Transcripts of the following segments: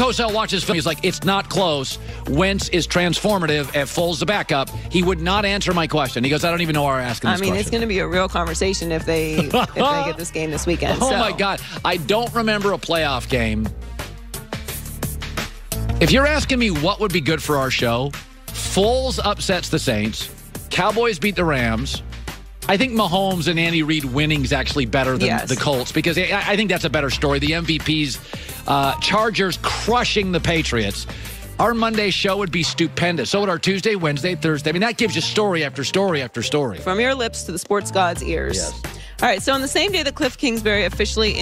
Cosell watches film. He's like, it's not close. Wentz is transformative. At Foles the backup. He would not answer my question. He goes, I don't even know why we're asking this question. It's going to be a real conversation if they get this game this weekend. Oh, my God. I don't remember a playoff game. If you're asking me what would be good for our show, Foles upsets the Saints. Cowboys beat the Rams. I think Mahomes and Andy Reid winning is actually better than the Colts because I think that's a better story. The MVPs, Chargers crushing the Patriots. Our Monday show would be stupendous. So would our Tuesday, Wednesday, Thursday. I mean, that gives you story after story after story. From your lips to the sports god's ears. Yes. All right, so on the same day that Kliff Kingsbury officially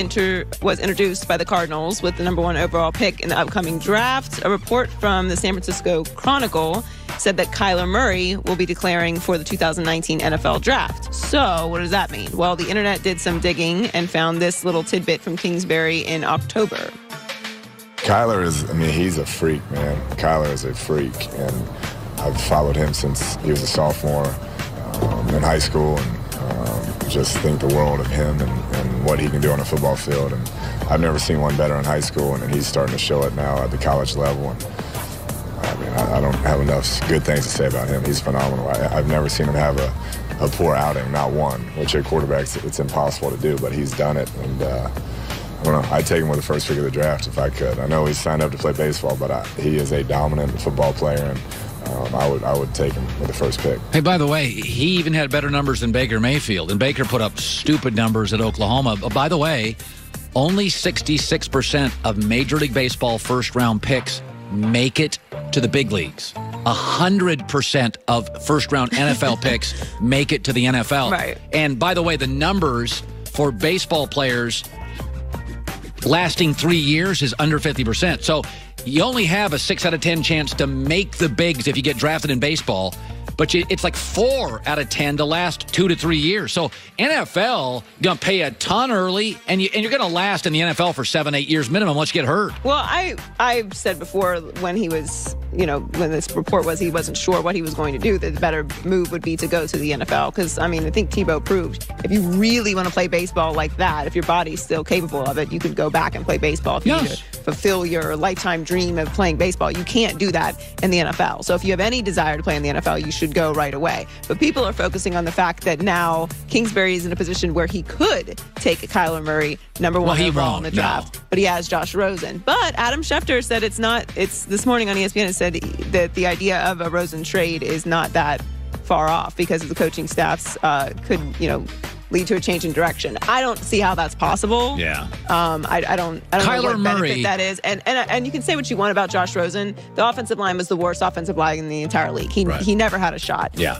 was introduced by the Cardinals with the number 1 overall pick in the upcoming draft, a report from the San Francisco Chronicle said that Kyler Murray will be declaring for the 2019 NFL Draft. So what does that mean? Well, the internet did some digging and found this little tidbit from Kingsbury in October. Kyler he's a freak, man. Kyler is a freak, and I've followed him since he was a sophomore in high school, and just think the world of him and what he can do on a football field. And I've never seen one better in high school, and he's starting to show it now at the college level. And I don't have enough good things to say about him. He's phenomenal. I've never seen him have a poor outing, not one, which at quarterbacks it's impossible to do, but he's done it. And I don't know, I'd take him with the first pick of the draft if I could. I know he's signed up to play baseball, but he is a dominant football player, and I would take him with the first pick. Hey, by the way, he even had better numbers than Baker Mayfield, and Baker put up stupid numbers at Oklahoma. By the way, only 66% of Major League Baseball first-round picks make it to the big leagues. 100% of first-round NFL picks make it to the NFL. Right. And by the way, the numbers for baseball players lasting 3 years is under 50%. So you only have a 6 out of 10 chance to make the bigs if you get drafted in baseball, but it's like 4 out of 10 to last 2 to 3 years. So NFL going to pay a ton early, and you're going to last in the NFL for 7-8 years minimum once you get hurt. Well, I've said before when he was, when this report was he wasn't sure what he was going to do, that the better move would be to go to the NFL. Because, I think Tebow proved if you really want to play baseball like that, if your body's still capable of it, you could go back and play baseball. If you need to fulfill your lifetime dream of playing baseball, you can't do that in the NFL. So if you have any desire to play in the NFL, you should go right away. But people are focusing on the fact that now Kingsbury is in a position where he could take Kyler Murray number 1 overall in the draft. But he has Josh Rosen. But Adam Schefter said it's this morning on ESPN, it said that the idea of a Rosen trade is not that far off because of the coaching staffs could, lead to a change in direction. I don't see how that's possible. Yeah. I don't know what benefit that is. And you can say what you want about Josh Rosen. The offensive line was the worst offensive line in the entire league. He never had a shot. Yeah.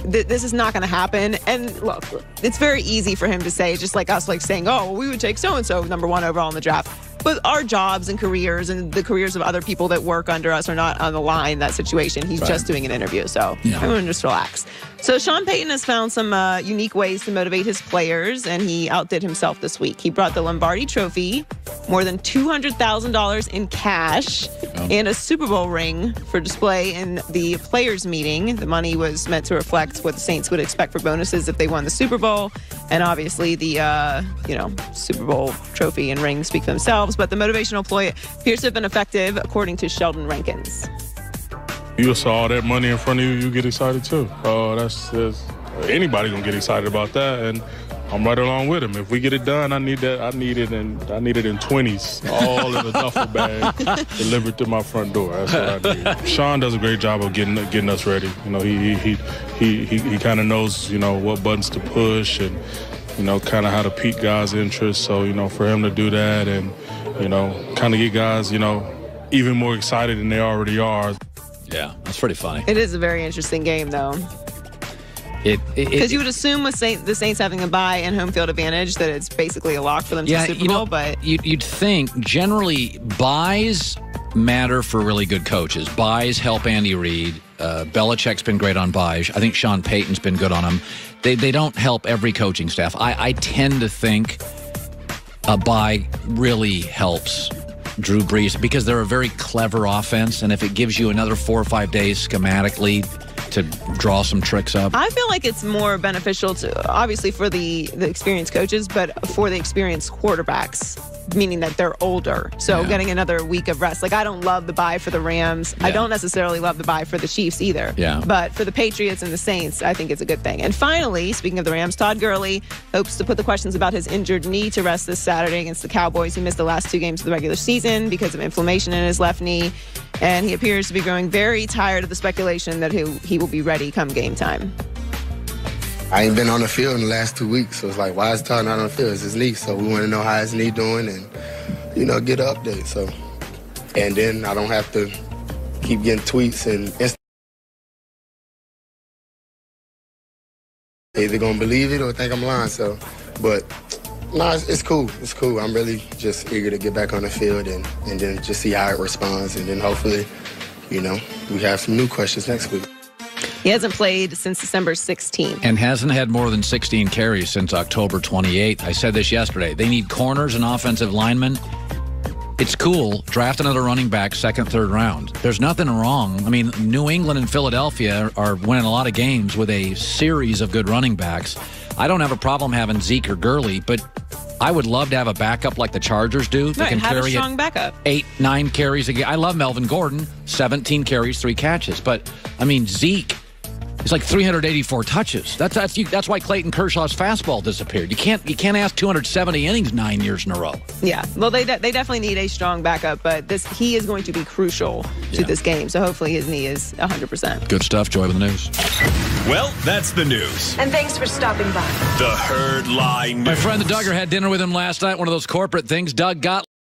This is not going to happen. And look, it's very easy for him to say, just like us, like saying, oh, well, we would take so-and-so number 1 overall in the draft. But our jobs and careers and the careers of other people that work under us are not on the line in that situation. He's just doing an interview. So everyone just relax. So Sean Payton has found some unique ways to motivate his players, and he outdid himself this week. He brought the Lombardi Trophy, more than $200,000 in cash, and a Super Bowl ring for display in the players' meeting. The money was meant to reflect what the Saints would expect for bonuses if they won the Super Bowl. And obviously the, Super Bowl trophy and ring speak for themselves. But the motivational ploy appears to have been effective, according to Sheldon Rankins. You saw all that money in front of you, you get excited too. That's anybody gonna get excited about that, and I'm right along with him. If we get it done, I need it in 20s, all in a duffel bag, delivered to my front door. That's what I need. Sean does a great job of getting us ready. He kind of knows what buttons to push and kind of how to pique guys' interest. So for him to do that and kind of get guys even more excited than they already are. Yeah, that's pretty funny. It is a very interesting game, though. Because you would assume with the Saints having a bye and home field advantage that it's basically a lock for them to the Super Bowl, but you'd think generally buys matter for really good coaches. Buys help Andy Reid. Belichick's been great on buys. I think Sean Payton's been good on them. They don't help every coaching staff. I tend to think a buy really helps Drew Brees because they're a very clever offense, and if it gives you another 4 or 5 days schematically to draw some tricks up. I feel like it's more beneficial to obviously for the experienced coaches, but for the experienced quarterbacks meaning that they're older. So getting another week of rest. Like, I don't love the bye for the Rams. I don't necessarily love the bye for the Chiefs either. Yeah. But for the Patriots and the Saints, I think it's a good thing. And finally, speaking of the Rams, Todd Gurley hopes to put the questions about his injured knee to rest this Saturday against the Cowboys. He missed the last 2 games of the regular season because of inflammation in his left knee. And he appears to be growing very tired of the speculation that he will be ready come game time. I ain't been on the field in the last 2 weeks, so it's like, why is Todd not on the field? It's his knee, so we want to know how his knee doing and, get an update. So, and then I don't have to keep getting tweets and they either gonna believe it or think I'm lying. So, but no, it's cool. It's cool. I'm really just eager to get back on the field and then just see how it responds, and then hopefully, we have some new questions next week. He hasn't played since December 16th. And hasn't had more than 16 carries since October 28th. I said this yesterday. They need corners and offensive linemen. It's cool. Draft another running back, 2nd, 3rd round. There's nothing wrong. I mean, New England and Philadelphia are winning a lot of games with a series of good running backs. I don't have a problem having Zeke or Gurley, but I would love to have a backup like the Chargers do. They can have carry a strong backup. 8, 9 carries a game. I love Melvin Gordon, 17 carries, 3 catches. But, I mean, Zeke, it's like 384 touches. That's why Clayton Kershaw's fastball disappeared. You can't ask 270 innings 9 years in a row. Yeah, well, they definitely need a strong backup, but he is going to be crucial to this game. So hopefully his knee is 100%. Good stuff. Joy with the news. Well, that's the news. And thanks for stopping by. The Herd Lie News. My friend the Duggar had dinner with him last night. One of those corporate things. Doug got